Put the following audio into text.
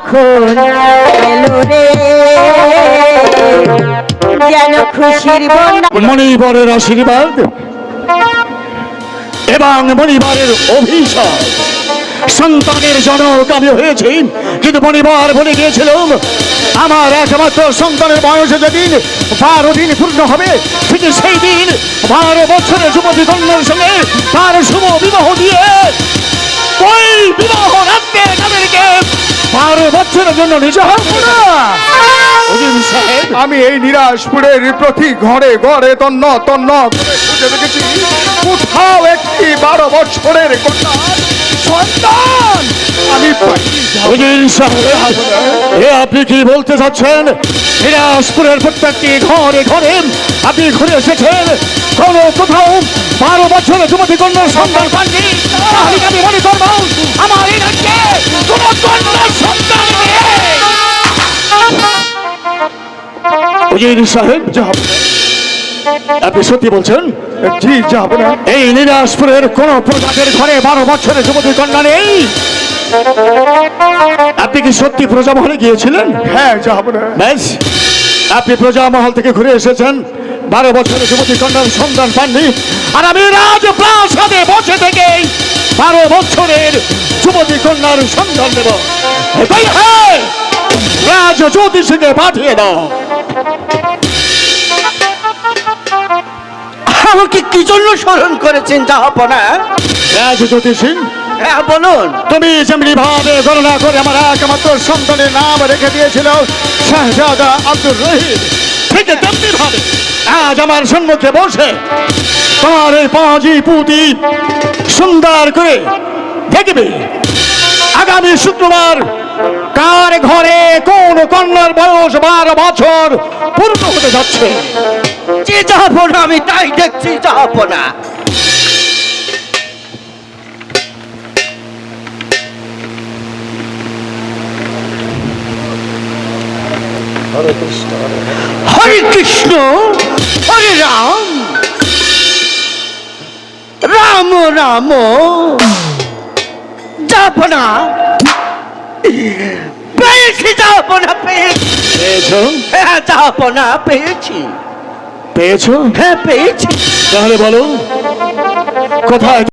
যখন এলো রে যেন খুশির বন্যা। মণিবরের আশীর্বাদ এবং মণিবরের অভিশাপ সন্তানের জনক আমি হয়েছি, কিন্তু মণিবর বলে গিয়েছিলাম আমার একমাত্র সন্তানের বয়স যেদিন 12 দিন পূর্ণ হবে, ঠিক সেই দিন 12 বছরের যুবতী কন্যার সঙ্গে তার শুভ বিবাহ দিয়ে ওই বিবাহ রাত্রে তাদেরকে 12 বছরের জন্য নিজ আমি এই নিরাশপুরের প্রতি ঘরে ঘরে তন্ন তন্ন করে খুঁজে দেখেছি, কোথাও একটি 12 বছরের কন্যা সন্তান আমি আপনি কি বলতে চাচ্ছেন? দিনাজপুরের প্রত্যেকটি ঘরে ঘরে আপনি ঘুরে এসেছেন, কোথাও 12 বছরের যুবতী কন্যার সন্তান পাননি? আমি মনে করবো আমার এই রাজ্যে কোনো কন্যার সন্তান নেই। সাহেব আপনি সত্যি বলছেন? জি যাব না। এই দিনাজপুরের কোন প্রজাদের ঘরে 12 বছরের যুবতী কন্যা নেই? আপনি কি সত্যি প্রজামহলে গিয়েছিলেন? হ্যাঁ যাব না। বেশ, আপনি প্রজামহল থেকে ঘুরে এসেছেন, 12 বছরের যুবতী কন্যার সন্তান পাননি, আর আমি রাজপ্রাসাদে বসে থেকে 12 বছরের যুবতী কন্যার সন্তান দেব। রাজ জ্যোতিষীকে পাঠিয়ে দাও। আমাকে কি জন্য স্মরণ করেছেন জাহাপনা? রাজ জ্যোতিষী, হ্যাঁ বলুন। তুমি যেমনি ভাবে গণনা করে আমার একমাত্র সন্তানের নাম রেখে দিয়েছিল শাহজাদা আব্দুর রহিম, ঠিক তেমনি ভাবে আজ আমার সম্মুখে বসে তোমার এই পাঁজি পুঁতি সুন্দর করে দেখবে আগামী শুক্রবার কার ঘরে কোন কন্যার বয়স 12 বছর পূর্ণ হতে যাচ্ছে। জি জাহাপনা, আমি তাই দেখছি জাহাপনা। হরে কৃষ্ণ হরে রাম, রাম রাম। জাহাপনা পেয়েছি, জাহাপনা পেয়েছি। পেয়েছো? হ্যাঁ জাহাপনা পেয়েছি। পেয়েছো? হ্যাঁ পেয়েছি। তাহলে বলো কোথায়